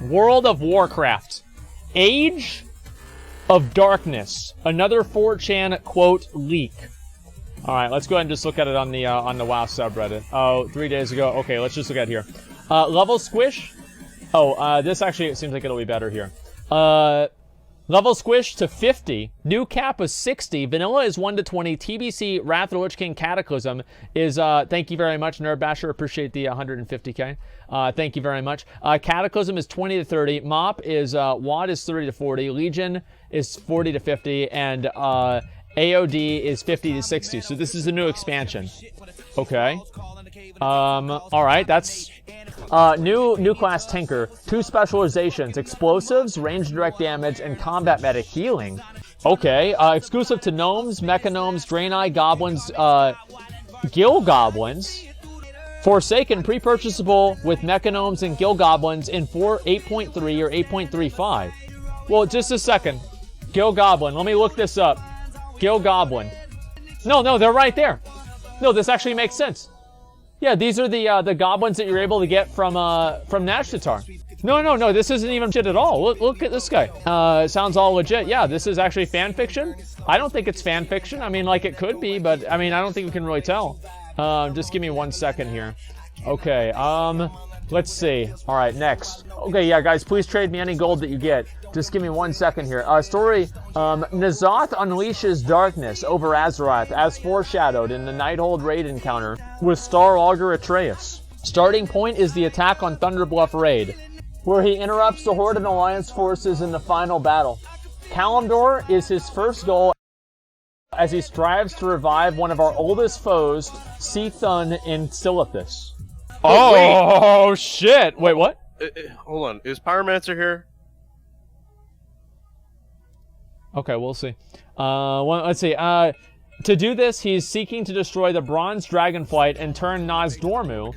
World of Warcraft. Age of Darkness. Another 4chan quote leak. Alright, let's go ahead and just look at it on the WoW subreddit. Oh, 3 days ago. Okay, let's just look at it here. Level squish. Oh, this actually, it seems like it'll be better here. Level squish to 50. New cap is 60. Vanilla is 1 to 20. TBC Wrath of the Lich King Cataclysm is, thank you very much, Nerd Basher. Appreciate the 150k. Thank you very much. Cataclysm is 20 to 30. Mop is, WAD is 30 to 40. Legion is 40 to 50. And, AOD is 50 to 60. So this is a new expansion. Okay. Alright, that's... new class Tinker. 2 specializations. Explosives, range direct damage, and combat medic healing. Okay, exclusive to Gnomes, Mechagnomes, Draenei, Goblins, Gill Goblins. Forsaken, pre-purchasable with Mechagnomes and Gill Goblins in 8.3 or 8.35. Well, just a second. Gill Goblin, let me look this up. Gill Goblin. No, they're right there. No, this actually makes sense. Yeah, these are the goblins that you're able to get from Nashtatar. No, this isn't even shit at all. Look at this guy. Sounds all legit. Yeah, this is actually fan fiction. I don't think it's fan fiction. I mean, like, it could be, but, I mean, I don't think we can really tell. Just give me 1 second here. Okay, let's see. Alright, next. Okay, yeah, guys, please trade me any gold that you get. Just give me 1 second here. Story, N'Zoth unleashes darkness over Azeroth as foreshadowed in the Nighthold raid encounter with Star Augur Atreus. Starting point is the attack on Thunderbluff raid, where he interrupts the Horde and Alliance forces in the final battle. Kalimdor is his first goal as he strives to revive one of our oldest foes, Cthulhu in Silithus. Oh, shit! Wait, what? Hold on. Is Pyromancer here? Okay, we'll see. Let's see. To do this, he's seeking to destroy the Bronze Dragonflight and turn Nozdormu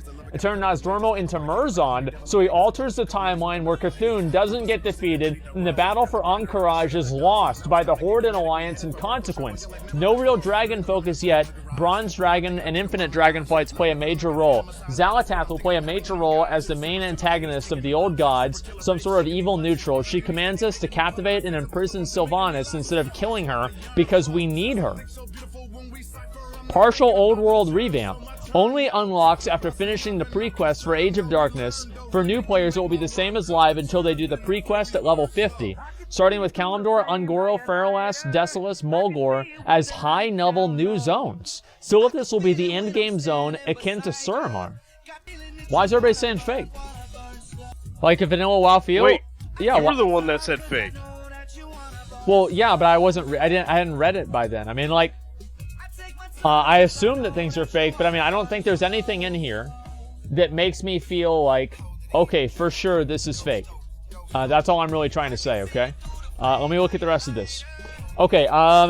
into Murzond, so he alters the timeline where Cthulhu doesn't get defeated and the battle for Ahn'Qiraj is lost by the Horde and Alliance in consequence. No real dragon focus yet. Bronze Dragon and Infinite Dragonflights play a major role. Xal'atath will play a major role as the main antagonist of the Old Gods, some sort of evil neutral. She commands us to captivate and imprison Sylvanas instead of killing her because we need her. Partial Old World revamp. Only unlocks after finishing the pre-quest for Age of Darkness. For new players, it will be the same as live until they do the pre-quest at level 50. Starting with Kalimdor, Ungoro, Feralas, Desolus, Mulgore as high-level new zones. Silithus will be the endgame zone akin to Suramar. Why is everybody saying fake? Like a vanilla WoW feel? Wait, yeah, you were the one that said fake. Well, yeah, but I hadn't read it by then. I mean, like, I assume that things are fake, but I mean, I don't think there's anything in here that makes me feel like, okay, for sure this is fake. That's all I'm really trying to say, okay? Let me look at the rest of this. Okay,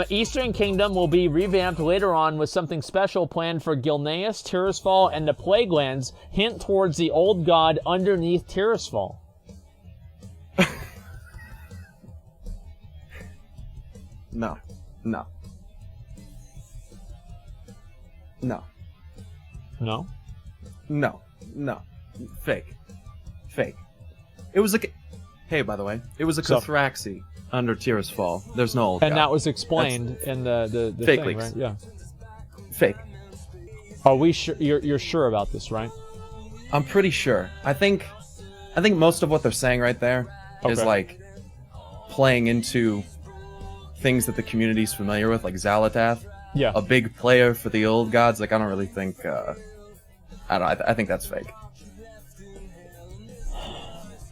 Eastern Kingdom will be revamped later on with something special planned for Gilneas, Tirisfal, and the Plaguelands, hint towards the old god underneath Tirisfal. No. No? No. Fake. It was a... Hey, by the way, it was a Cathraxi under Tirisfal. There's no old And god. that was explained in the fake thing, leaks. right? Yeah. Fake. Are we sure? You're sure about this, right? I'm pretty sure. I think most of what they're saying right there is like playing into things that the community's familiar with, like Xal'atath. Yeah. A big player for the old gods. Like, I don't really think. I think that's fake.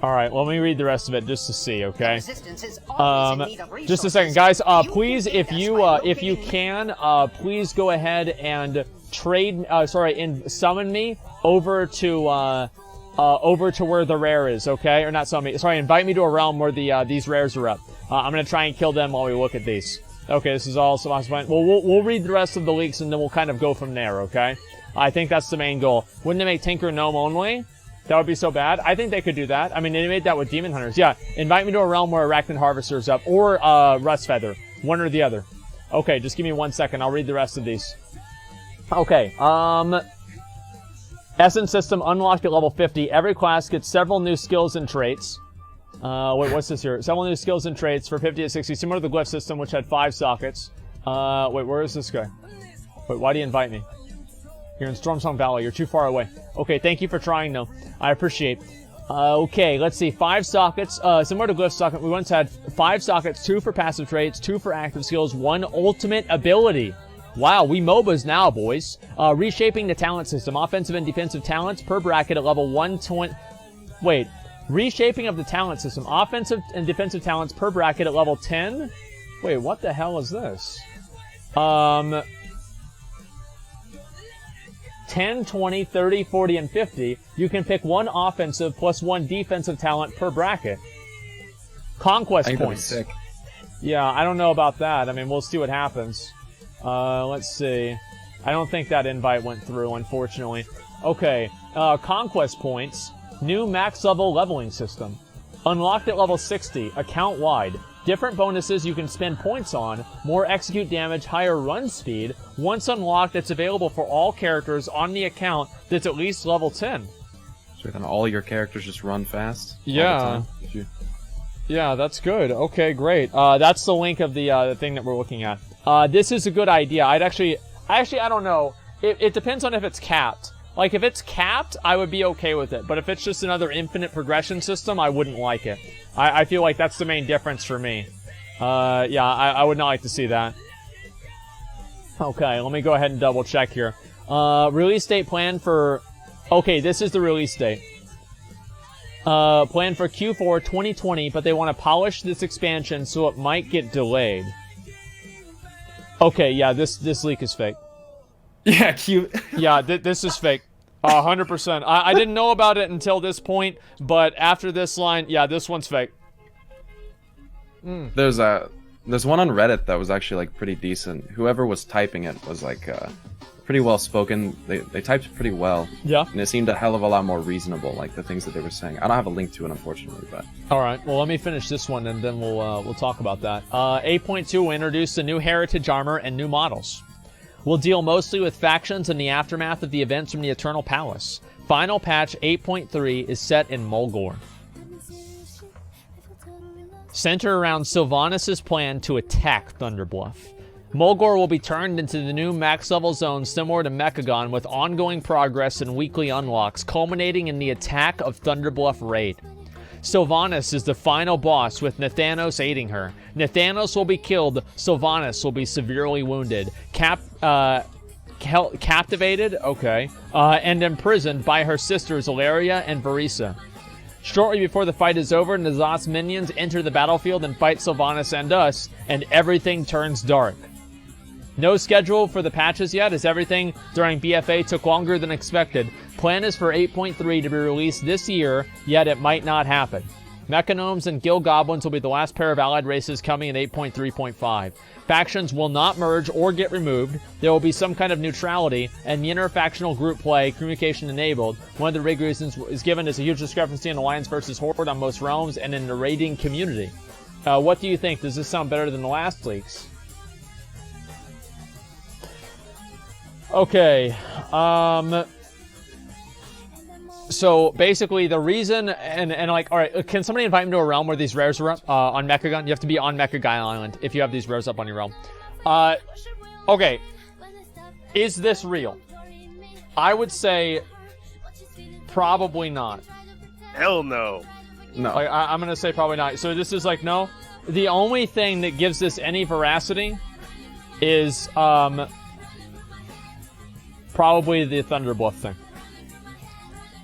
All right, let me read the rest of it just to see, okay? Just a second, guys. Please, if you can, please go ahead and summon me over to where the rare is, okay? Or not summon me. Sorry, invite me to a realm where these rares are up. I'm gonna try and kill them while we look at these. Okay, this is all so fine. Well, we'll read the rest of the leaks and then we'll kind of go from there, okay? I think that's the main goal. Wouldn't it make Tinker Gnome only? That would be so bad. I think they could do that. I mean, they made that with Demon Hunters. Yeah, invite me to a realm where Arachnid Harvester's up. Or, Rust Feather. One or the other. Okay, just give me 1 second. I'll read the rest of these. Okay, Essence System unlocked at level 50. Every class gets several new skills and traits. Wait, what's this here? Several new skills and traits for 50 to 60, similar to the glyph system, which had 5 sockets. Wait, where is this guy? Wait, why do you invite me? You're in Stormsong Valley. You're too far away. Okay, thank you for trying, though. I appreciate. Okay, let's see. 5 sockets. Similar to glyph socket, we once had 5 sockets, 2 for passive traits, 2 for active skills, 1 ultimate ability. Wow, we MOBAs now, boys. Reshaping the talent system. Offensive and defensive talents per bracket at level 120. Wait. Reshaping of the talent system. Offensive and defensive talents per bracket at level 10? Wait, what the hell is this? 10, 20, 30, 40, and 50. You can pick 1 offensive plus 1 defensive talent per bracket. Conquest points. Sick. Yeah, I don't know about that. I mean, we'll see what happens. Let's see. I don't think that invite went through, unfortunately. Okay, conquest points. New max level leveling system. Unlocked at level 60, account wide. Different bonuses you can spend points on. More execute damage, higher run speed. Once unlocked, it's available for all characters on the account that's at least level 10. So then all your characters just run fast? Yeah. Yeah, that's good. Okay, great. That's the link of the thing that we're looking at. This is a good idea. I don't know. It depends on if it's capped. Like, if it's capped, I would be okay with it. But if it's just another infinite progression system, I wouldn't like it. I feel like that's the main difference for me. Yeah, I would not like to see that. Okay, let me go ahead and double check here. Release date plan for... Okay, this is the release date. Plan for Q4 2020, but they want to polish this expansion so it might get delayed. Okay, yeah, this leak is fake. Yeah, cute. Yeah, this is fake. 100%. I didn't know about it until this point, but after this line, yeah, this one's fake. There's one on Reddit that was actually like pretty decent. Whoever was typing it was like pretty well spoken. They typed pretty well. Yeah. And it seemed a hell of a lot more reasonable, like the things that they were saying. I don't have a link to it, unfortunately, but. All right. Well, let me finish this one, and then we'll talk about that. 8.2 will introduce the new heritage armor and new models. We'll deal mostly with factions in the aftermath of the events from the Eternal Palace. Final patch 8.3 is set in Mulgore. Center around Sylvanas' plan to attack Thunderbluff. Mulgore will be turned into the new max level zone similar to Mechagon with ongoing progress and weekly unlocks, culminating in the attack of Thunderbluff Raid. Sylvanas is the final boss with Nathanos aiding her. Nathanos will be killed, Sylvanas will be severely wounded, captivated, okay, and imprisoned by her sisters Ilaria and Varisa. Shortly before the fight is over, Nazat's minions enter the battlefield and fight Sylvanas and us, and everything turns dark. No schedule for the patches yet, as everything during BFA took longer than expected. Plan is for 8.3 to be released this year, yet it might not happen. Mechanomes and Guild Goblins will be the last pair of allied races coming in 8.3.5. Factions will not merge or get removed. There will be some kind of neutrality, and the interfactional group play, communication enabled. One of the big reasons is given is a huge discrepancy in Alliance versus Horde on most realms and in the raiding community. What do you think? Does this sound better than the last leaks? Okay, so basically the reason, and like, alright, can somebody invite me to a realm where these rares are up, on Mechagon? You have to be on Mechagon Island if you have these rares up on your realm. Okay, is this real? I would say, probably not. Hell no. No. Like, I'm gonna say probably not. So this is like, no. The only thing that gives this any veracity is, probably the Thunderbluff thing.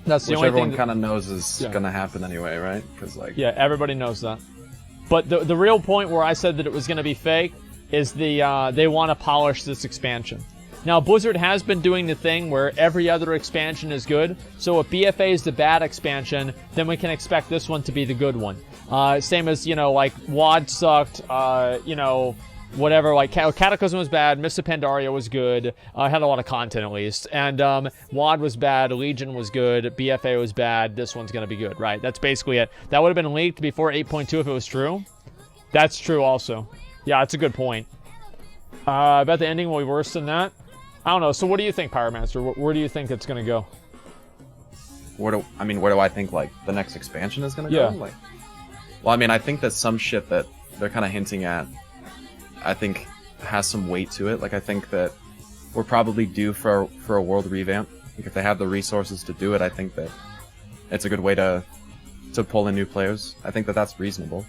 That's the Which only everyone thing kind of knows is gonna happen anyway, right? Because like, yeah, everybody knows that. But the real point where I said that it was gonna be fake is they want to polish this expansion. Now Blizzard has been doing the thing where every other expansion is good. So if BFA is the bad expansion, then we can expect this one to be the good one. Same as, you know, like WoD sucked. You know. Whatever, like Cataclysm was bad, Mists of Pandaria was good, had a lot of content at least, and WoD was bad, Legion was good, BFA was bad, this one's gonna be good, right? That's basically it. That would have been leaked before 8.2 if it was true. That's true also. Yeah, that's a good point. I bet the ending will be worse than that. I don't know, so what do you think, Pyromancer? Where do you think it's gonna go? where do I think like the next expansion is gonna go? Like, Well, I mean, I think that some shit that they're kind of hinting at, I think, has some weight to it. Like, I think that we're probably due for a world revamp. I think if they have the resources to do it, I think that it's a good way to pull in new players. I think that that's reasonable.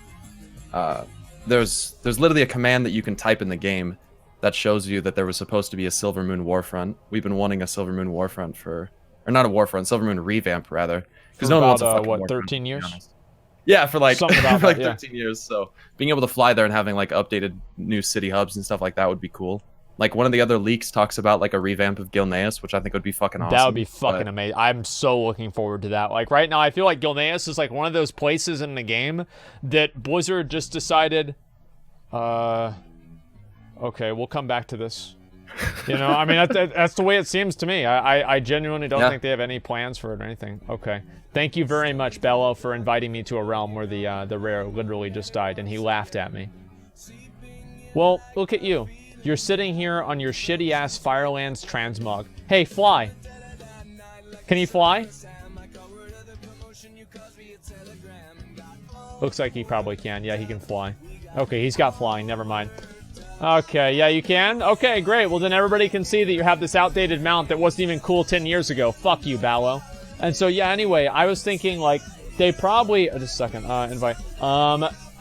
There's literally a command that you can type in the game that shows you that there was supposed to be a Silver Moon Warfront. We've been wanting a Silver Moon Warfront or not a Warfront, Silver Moon revamp rather, because no one wants a fucking what, Warfront, 13 years? Yeah, for like, Something about for like that, 13 years. So being able to fly there and having like updated new city hubs and stuff like that would be cool. Like one of the other leaks talks about like a revamp of Gilneas, which I think would be fucking awesome. That would be fucking amazing. I'm so looking forward to that. Like right now, I feel like Gilneas is like one of those places in the game that Blizzard just decided, okay, we'll come back to this. You know, I mean, that's the way it seems to me. I genuinely don't think they have any plans for it or anything. Okay. Thank you very much, Bello, for inviting me to a realm where the rare literally just died, and he laughed at me. Well, look at you. You're sitting here on your shitty-ass Firelands transmog. Hey, fly. Can you fly? Looks like he probably can. Yeah, he can fly. Okay, he's got flying. Never mind. Okay, yeah, you can? Okay, great. Well, then everybody can see that you have this outdated mount that wasn't even cool 10 years ago. Fuck you, Ballo. And so, yeah, anyway, I was thinking, like, they probably... just a second. Invite.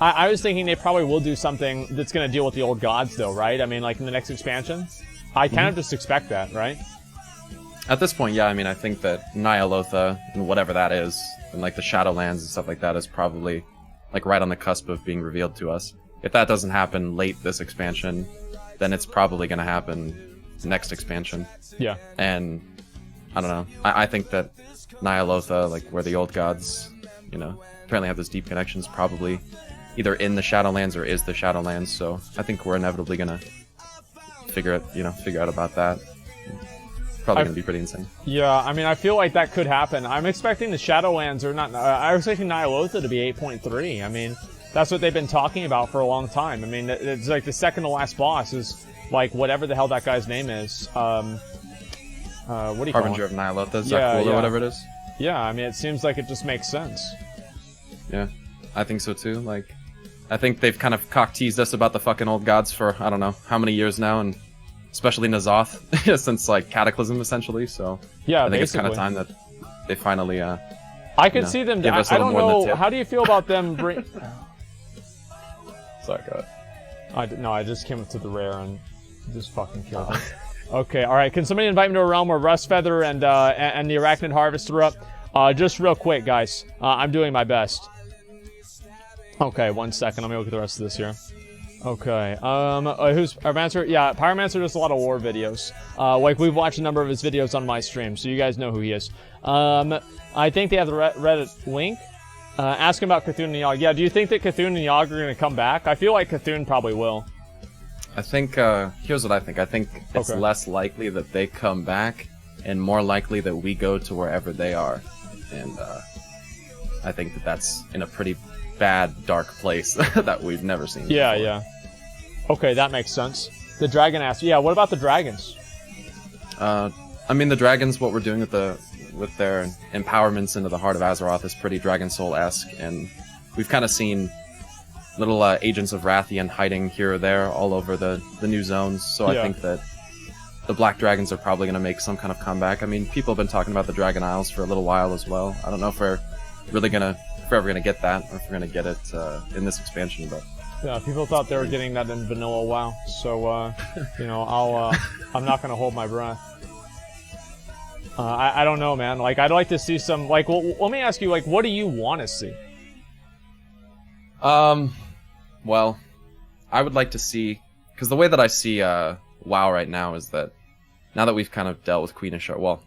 I was thinking they probably will do something that's going to deal with the old gods, though, right? I mean, like, in the next expansion? I kind of just expect that, right? At this point, yeah, I mean, I think that Nyalotha and whatever that is, and, like, the Shadowlands and stuff like that is probably, like, right on the cusp of being revealed to us. If that doesn't happen late this expansion, then it's probably going to happen next expansion. Yeah. And, I don't know. I think that Nyalotha, like, where the old gods, you know, apparently have this deep connection, is probably either in the Shadowlands or is the Shadowlands, so I think we're inevitably going to figure out about that. Probably going to be pretty insane. Yeah, I mean, I feel like that could happen. I'm expecting the Shadowlands, or not, I was expecting Nyalotha to be 8.3. I mean... That's what they've been talking about for a long time. I mean, it's like the second to last boss is like whatever the hell that guy's name is. What do you call it? Harbinger of Nyalotha, Zakul or whatever it is. Yeah, I mean, it seems like it just makes sense. Yeah, I think so too. Like, I think they've kind of cock-teased us about the fucking old gods for, I don't know, how many years now, and especially N'Zoth, since like Cataclysm, essentially, so... Yeah, I think it's kind of time that they finally, I could see them... I don't know, how do you feel about them bring... Sorry, go ahead. No, I just came up to the rare and just fucking killed him. Okay, alright, can somebody invite me to a realm where Rustfeather and the Arachnid Harvester up? Just real quick, guys. I'm doing my best. Okay, 1 second, let me look at the rest of this here. Okay, who's Pyromancer? Yeah, Pyromancer does a lot of war videos. Like, we've watched a number of his videos on my stream, so you guys know who he is. I think they have the Reddit link. Ask him about Cthulhu and Yogg. Yeah, do you think that Cthulhu and Yogg are going to come back? I feel like Cthulhu probably will. I think, here's what I think. I think it's less likely that they come back, and more likely that we go to wherever they are. And, I think that that's in a pretty bad, dark place that we've never seen before. Yeah. Okay, that makes sense. The dragon asked, yeah, what about the dragons? I mean, the dragons, what we're doing with their empowerments into the heart of Azeroth is pretty Dragon Soul-esque, and we've kind of seen little agents of Rathian hiding here or there all over the new zones, so I think that the Black Dragons are probably going to make some kind of comeback. I mean, people have been talking about the Dragon Isles for a little while as well. I don't know if we're ever going to get that, or if we're going to get it in this expansion, but... Yeah, people thought they were getting that in vanilla WoW, so, you know, I'm not going to hold my breath. I don't know, man. Like, I'd like to see some... Like, well, let me ask you, like, what do you want to see? Well, I would like to see... Because the way that I see WoW right now is that now that we've kind of dealt with Queen of Shard... Well,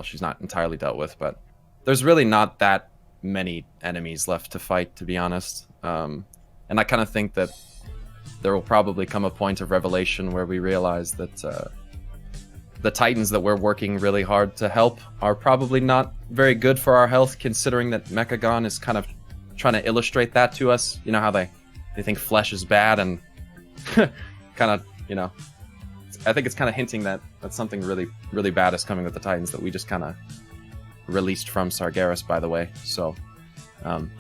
she's not entirely dealt with, but there's really not that many enemies left to fight, to be honest. And I kind of think that there will probably come a point of revelation where we realize that... the Titans that we're working really hard to help are probably not very good for our health, considering that Mechagon is kind of trying to illustrate that to us. You know how they think flesh is bad, and kind of, you know, I think it's kind of hinting that something really, really bad is coming with the Titans that we just kind of released from Sargeras, by the way. So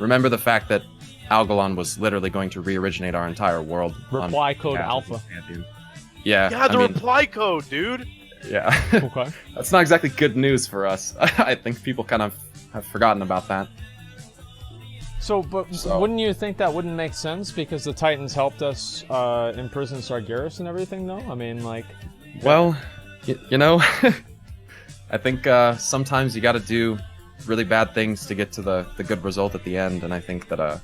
remember the fact that Algalon was literally going to re-originate our entire world. Reply code behalf of alpha. this pantheon. Yeah, Yeah, the reply code, dude. yeah. Okay. That's not exactly good news for us. I think people kind of have forgotten about that. So, but wouldn't you think that wouldn't make sense because the Titans helped us imprison Sargeras and everything, though? I mean, like... Well, you know, I think sometimes you got to do really bad things to get to the good result at the end, and I think that I'm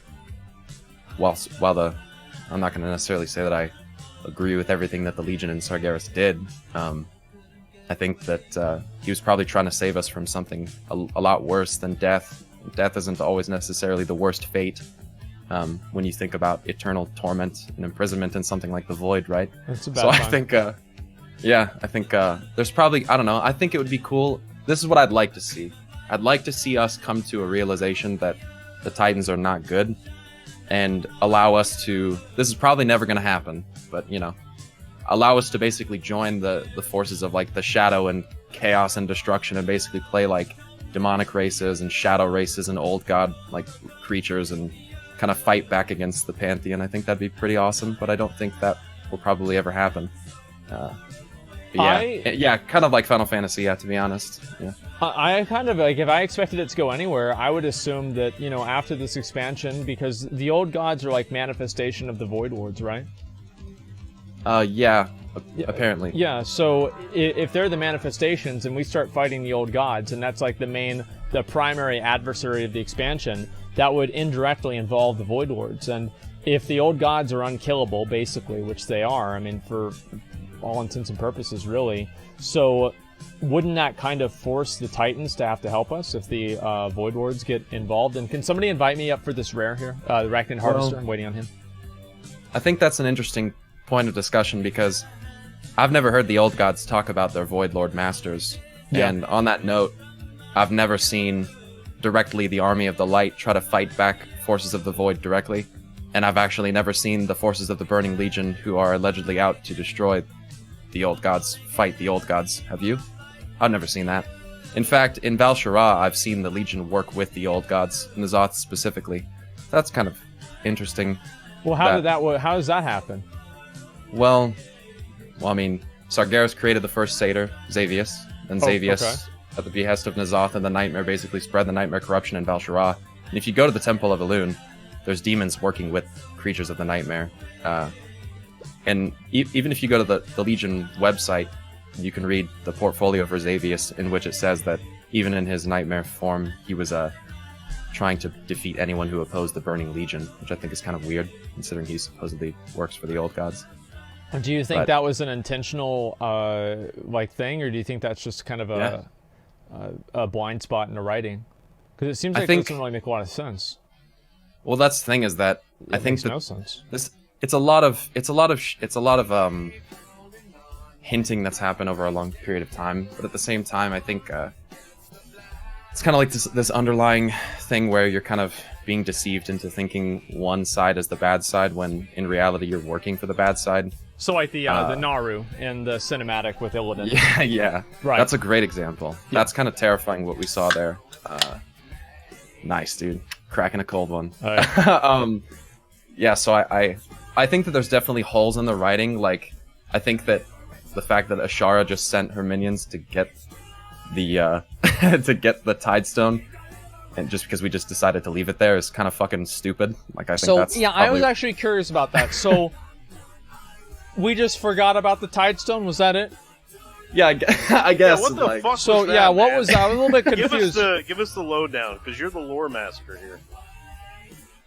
not going to necessarily say that I agree with everything that the Legion and Sargeras did. I think that he was probably trying to save us from something a lot worse than death. Death isn't always necessarily the worst fate when you think about eternal torment and imprisonment in something like the Void, right? That's a bad so time. I think there's probably, I don't know, I think it would be cool. This is what I'd like to see. I'd like to see us come to a realization that the Titans are not good and allow us to, this is probably never going to happen, but, you know, allow us to basically join the forces of, like, the Shadow and Chaos and Destruction and basically play, like, demonic races and shadow races and old god, like, creatures and kind of fight back against the Pantheon. I think that'd be pretty awesome, but I don't think that will probably ever happen. Yeah, kind of like Final Fantasy, yeah, to be honest. Yeah. I kind of, like, if I expected it to go anywhere, I would assume that, you know, after this expansion, because the old gods are like manifestation of the Void Lords, right? Yeah, apparently. Yeah, so if they're the manifestations and we start fighting the old gods, and that's like the primary adversary of the expansion, that would indirectly involve the Void Lords. And if the old gods are unkillable, basically, which they are, I mean, for all intents and purposes, really, so wouldn't that kind of force the Titans to have to help us if the Void Lords get involved? And can somebody invite me up for this rare here? The Arachnid Harvester, I'm waiting on him. I think that's an interesting point of discussion because I've never heard the old gods talk about their Void Lord masters. Yeah. And on that note, I've never seen directly the Army of the Light try to fight back forces of the Void directly. And I've actually never seen the forces of the Burning Legion, who are allegedly out to destroy the old gods, fight the old gods. Have you? I've never seen that. In fact, in Val-Shara, I've seen the Legion work with the old gods, N'Zoth specifically. That's kind of interesting. Well, how does that happen? Well, I mean, Sargeras created the first satyr, Xavius, and Xavius, at the behest of N'Zoth and the Nightmare, basically spread the Nightmare corruption in Val-Shara. And if you go to the Temple of Elune, there's demons working with creatures of the Nightmare. And even if you go to the Legion website, you can read the portfolio for Xavius, in which it says that even in his Nightmare form, he was trying to defeat anyone who opposed the Burning Legion, which I think is kind of weird, considering he supposedly works for the old gods. Do you think that was an intentional thing, or do you think that's just kind of a blind spot in the writing? Because it seems like it doesn't really make a lot of sense. Well, that's the thing is that I think makes no sense. It's a lot of hinting that's happened over a long period of time, but at the same time, I think it's kind of like this underlying thing where you're kind of being deceived into thinking one side is the bad side when in reality you're working for the bad side. So like the Naru in the cinematic with Illidan. Yeah. Right. That's a great example. Yeah. That's kind of terrifying what we saw there. Nice, dude. Cracking a cold one. Oh, yeah. Yeah, so I think that there's definitely holes in the writing. Like, I think that the fact that Ashara just sent her minions to get the to get the Tidestone, and just because we just decided to leave it there is kind of fucking stupid. Like, I think that's I was actually curious about that. So we just forgot about the Tidestone. Was that it? Yeah, I guess. Yeah, what the fuck was that, man? What was that? I was a little bit confused. Give us the lowdown, because you're the lore master here.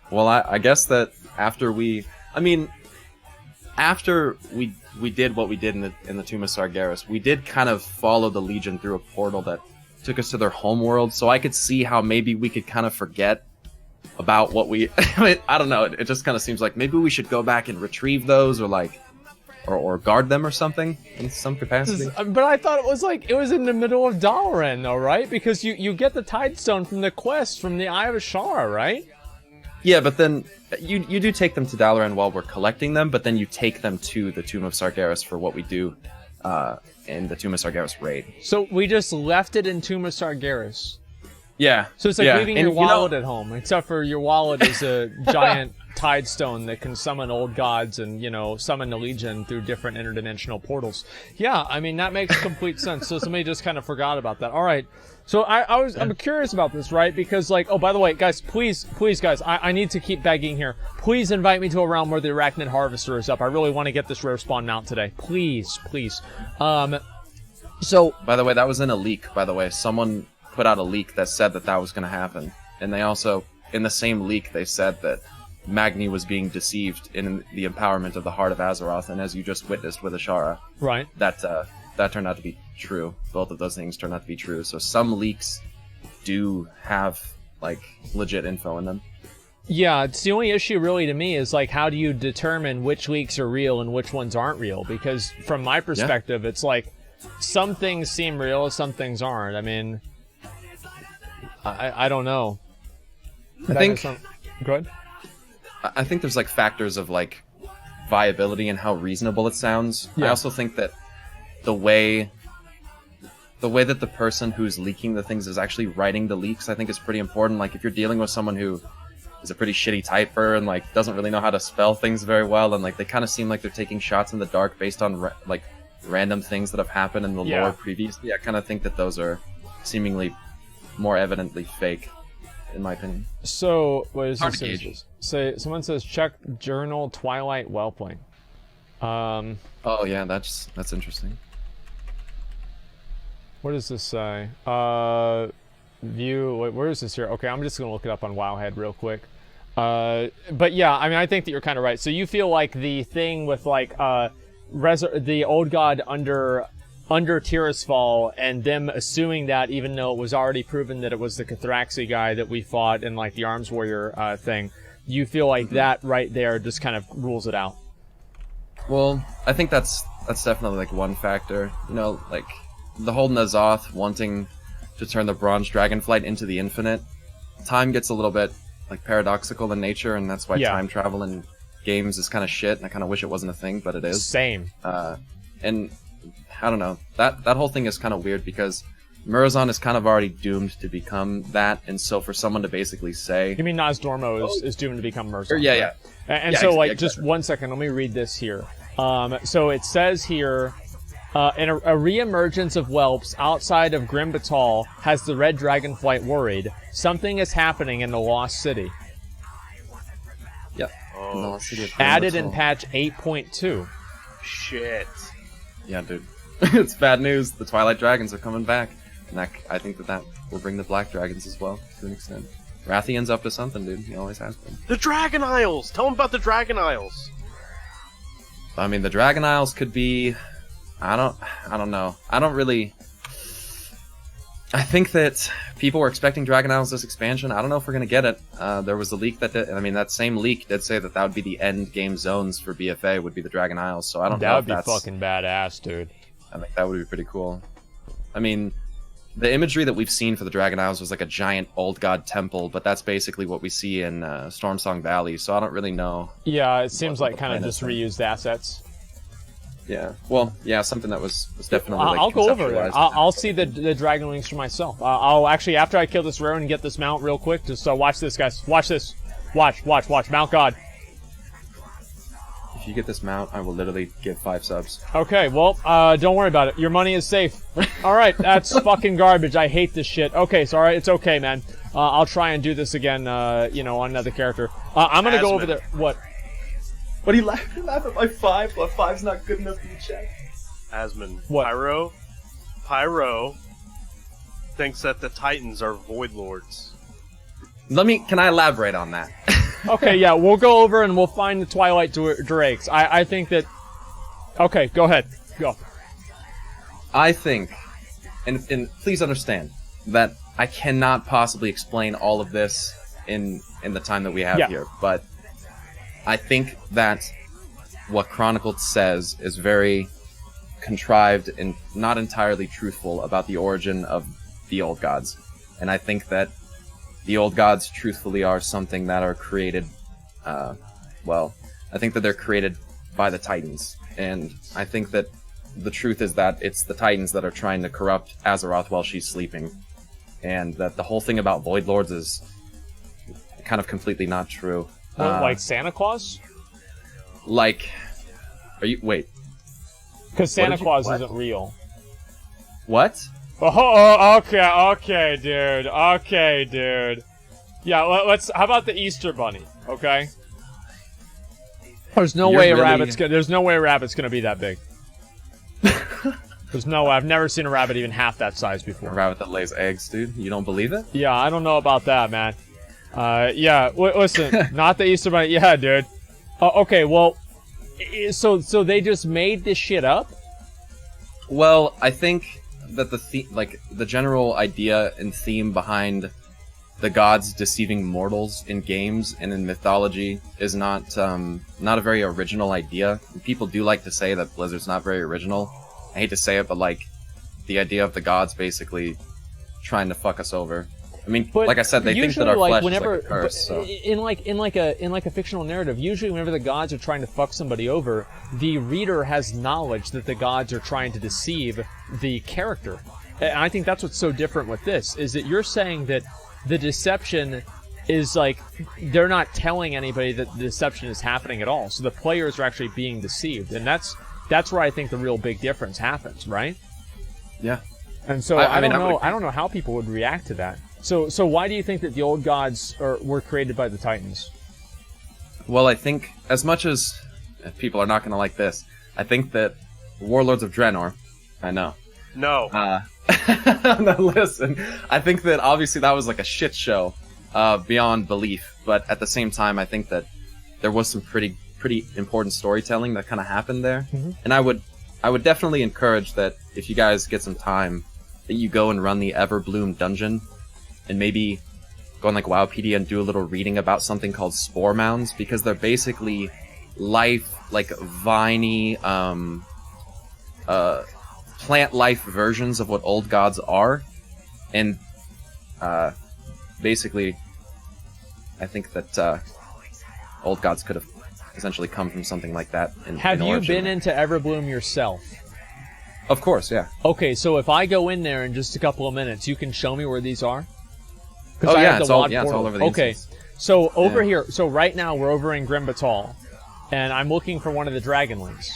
Well, I guess that after we did what we did in the Tomb of Sargeras, we did kind of follow the Legion through a portal that took us to their homeworld, so I could see how maybe we could kind of forget about what we... I don't know, it just kind of seems like maybe we should go back and retrieve those, or guard them or something in some capacity. But I thought it was in the middle of Dalaran, though, right? Because you get the Tidestone from the quest from the Eye of Ashara, right? Yeah, but then you do take them to Dalaran while we're collecting them, but then you take them to the Tomb of Sargeras for what we do in the Tomb of Sargeras raid. So we just left it in Tomb of Sargeras. Yeah. So it's like yeah. leaving And your wallet at home, except for your wallet is a giant tide stone that can summon old gods and, summon the Legion through different interdimensional portals. Yeah, I mean, that makes complete sense. So somebody just kind of forgot about that. All right. So I'm curious about this, right? Because, oh, by the way, guys, please, guys, I need to keep begging here. Please invite me to a realm where the Arachnid Harvester is up. I really want to get this rare spawn mount today. Please. So... By the way, that was in a leak, by the way. Someone put out a leak that said that was going to happen. And they also, in the same leak, they said that Magni was being deceived in the empowerment of the Heart of Azeroth, and as you just witnessed with Ashara, right, that turned out to be true. Both of those things turned out to be true. So some leaks do have legit info in them. Yeah, it's the only issue really to me is how do you determine which leaks are real and which ones aren't real? Because from my perspective, it's some things seem real, some things aren't. I mean, I don't know. I think. Go ahead. I think there's factors of viability and how reasonable it sounds. Yeah. I also think that the way that the person who's leaking the things is actually writing the leaks, I think is pretty important. If you're dealing with someone who is a pretty shitty typer and doesn't really know how to spell things very well, and they kind of seem like they're taking shots in the dark based on random things that have happened in the lore previously, I kind of think that those are seemingly more evidently fake, in my opinion. So, what is this? Someone says, check journal Twilight Whelpling. Oh yeah, that's interesting. What does this say? View, where is this here? Okay, I'm just going to look it up on Wowhead real quick. But yeah, I mean, I think that you're kind of right. So you feel like the thing with the old god under Tirisfal and them assuming that, even though it was already proven that it was the Cathraxi guy that we fought in the Arms Warrior thing, you feel like that right there just kind of rules it out. Well, I think that's definitely one factor. The whole N'Zoth wanting to turn the Bronze Dragonflight into the Infinite. Time gets a little bit paradoxical in nature, and that's why time travel in games is kind of shit, and I kind of wish it wasn't a thing, but it is. Same. And I don't know, that whole thing is kind of weird because Murozond is kind of already doomed to become that, and so for someone to basically say... You mean Nosdormo is doomed to become Murozond? Yeah, yeah. And so, exactly. Just 1 second, let me read this here. So it says here, in a re-emergence of whelps outside of Grim Batal has the Red Dragonflight worried. Something is happening in the Lost City. Yep. Oh, added in patch 8.2. Shit. Yeah, dude. It's bad news. The Twilight Dragons are coming back. And I think that will bring the Black Dragons as well, to an extent. Rathian's up to something, dude. He always has been. The Dragon Isles! Tell him about the Dragon Isles! I mean, the Dragon Isles could be... I don't know. I don't really... I think that people were expecting Dragon Isles this expansion. I don't know if we're going to get it. There was a leak that did... I mean, that same leak did say that would be the end game zones for BFA, would be the Dragon Isles, so I don't know if that's... That would be fucking badass, dude. I think that would be pretty cool. I mean, the imagery that we've seen for the Dragon Isles was a giant old god temple, but that's basically what we see in Stormsong Valley, so I don't really know. Yeah, it seems like kind of just reused assets. Yeah, well, yeah, something that was definitely I'll go over it. I'll see the Dragon Wings for myself. I'll actually, after I kill this rare and get this mount real quick, just watch this, guys. Watch this. Watch. Mount God. If you get this mount, I will literally give 5 subs. Okay, well, don't worry about it. Your money is safe. Alright, that's fucking garbage. I hate this shit. Okay, so alright, it's okay, man. I'll try and do this again, on another character. I'm gonna go over there. What? What are you laughing? Laugh at my 5? But 5's not good enough for you, check. Asmon. What? Pyro thinks that the Titans are Void Lords. Can I elaborate on that? Okay, yeah, we'll go over and we'll find the Twilight Drakes. I think that... Okay, go ahead. Go. I think, and please understand, that I cannot possibly explain all of this in the time that we have here, but I think that what Chronicled says is very contrived and not entirely truthful about the origin of the old gods. And I think that the old gods truthfully are something that are created, I think that they're created by the Titans. And I think that the truth is that it's the Titans that are trying to corrupt Azeroth while she's sleeping. and that the whole thing about Void Lords is kind of completely not true. Like Santa Claus? Like, wait. Because Santa Claus what? isn't real. What? Oh, okay, dude. Yeah, let's. How about the Easter Bunny? Okay. There's no way a rabbit's gonna be that big. There's no way. I've never seen a rabbit even half that size before. A rabbit that lays eggs, dude. You don't believe it? Yeah, I don't know about that, man. Yeah. Listen, not the Easter Bunny. Yeah, dude. Okay, well, so they just made this shit up? Well, I think that the general idea and theme behind the gods deceiving mortals in games and in mythology is not a very original idea. People do like to say that Blizzard's not very original. I hate to say it, but like the idea of the gods basically trying to fuck us over. I mean, but like I said, they think that our flesh is like a curse. So. In like a fictional narrative, usually whenever the gods are trying to fuck somebody over, the reader has knowledge that the gods are trying to deceive the character. And I think that's what's so different with this, is that you're saying that the deception is like, they're not telling anybody that the deception is happening at all. So the players are actually being deceived. And that's where I think the real big difference happens, right? Yeah. And so I don't know how people would react to that. So why do you think that the old gods were created by the Titans? Well, I think, as much as people are not going to like this, I think that Warlords of Draenor, I know. No. No, listen. I think that obviously that was like a shit show beyond belief, but at the same time, I think that there was some pretty important storytelling that kind of happened there. Mm-hmm. And I would definitely encourage that if you guys get some time, that you go and run the Everbloom dungeon, and maybe go on like Wowpedia and do a little reading about something called Spore Mounds, because they're basically viney, plant life versions of what old gods are, and basically, I think that old gods could have essentially come from something like that. Have you been into Everbloom yourself? Of course, yeah. Okay, so if I go in there in just a couple of minutes, you can show me where these are? Oh yeah, it's all over the Okay, instance. so over here, so right now we're over in Grim Batal, and I'm looking for one of the Dragonlings.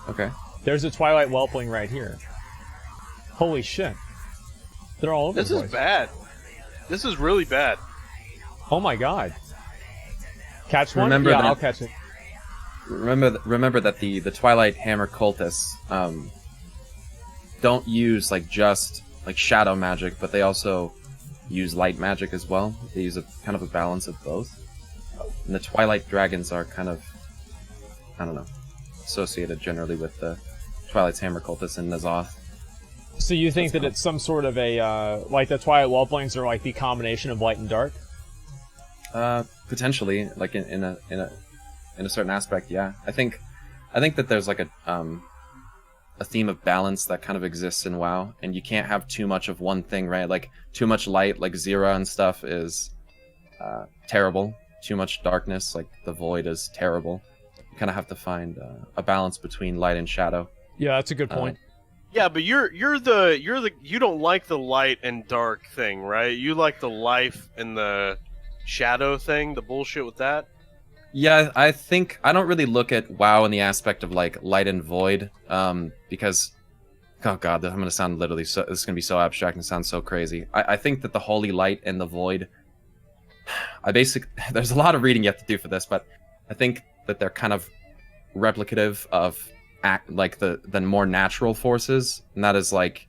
Okay. There's a Twilight Whelpling right here. Holy shit. They're all over the place. This is bad. This is really bad. Oh my god. Catch one? Remember yeah, that, I'll catch it. Remember that the Twilight Hammer cultists don't use like just like shadow magic, but they also use light magic as well. They use a kind of a balance of both. And the Twilight Dragons are kind of, I don't know, associated generally with the Twilight's Hammer cultists in N'Zoth. So you think that it's some sort of a, like the Twilight Whelplings are like the combination of light and dark? Potentially, like in a certain aspect, yeah. I think that there's like a theme of balance that kind of exists in WoW, and you can't have too much of one thing, right? Like too much light, like Zera and stuff, is terrible. Too much darkness, like the Void, is terrible. You kind of have to find a balance between light and shadow. Yeah, that's a good point. Yeah, but you don't like the light and dark thing, right? You like the life and the shadow thing, the bullshit with that. Yeah, I think I don't really look at WoW in the aspect of like light and void, because, oh god, I'm gonna sound literally so. This is gonna be so abstract and sound so crazy. I think that the holy light and the void, there's a lot of reading you have to do for this, but I think that they're kind of replicative of like the more natural forces, and that is like,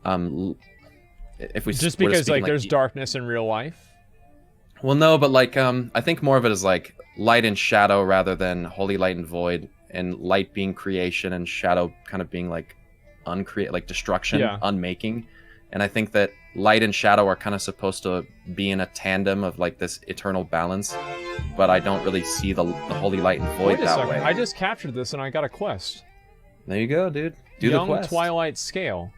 if we just because like there's darkness in real life. Well, no, but like I think more of it is like light and shadow rather than holy light and void, and light being creation and shadow kind of being like like destruction, unmaking. And I think that light and shadow are kind of supposed to be in a tandem of like this eternal balance, but I don't really see the holy light and void that way. I just captured this and I got a quest. There you go, dude. Do Young the quest. Twilight scale.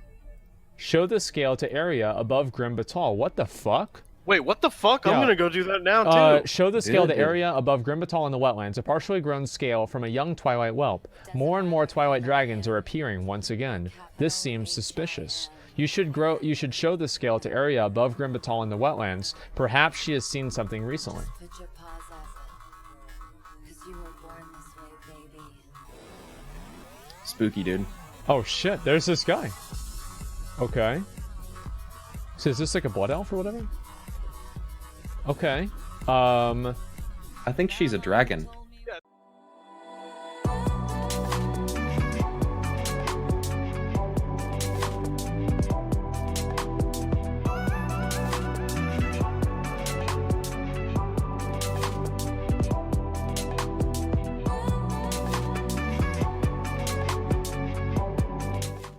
Show the scale to area above Grim Batal. What the fuck? Wait, what the fuck? Yeah. I'm gonna go do that now, too. Show the scale to area above Grim Batal in the wetlands. A partially grown scale from a young Twilight whelp. More and more Twilight Dragons are appearing once again. This seems suspicious. You should show the scale to area above Grimbatal in the wetlands. Perhaps she has seen something recently. Put your paws off it. 'Cause you were born this way, baby. Spooky, dude. Oh shit, there's this guy. Okay. So is this like a blood elf or whatever? Okay. I think she's a dragon.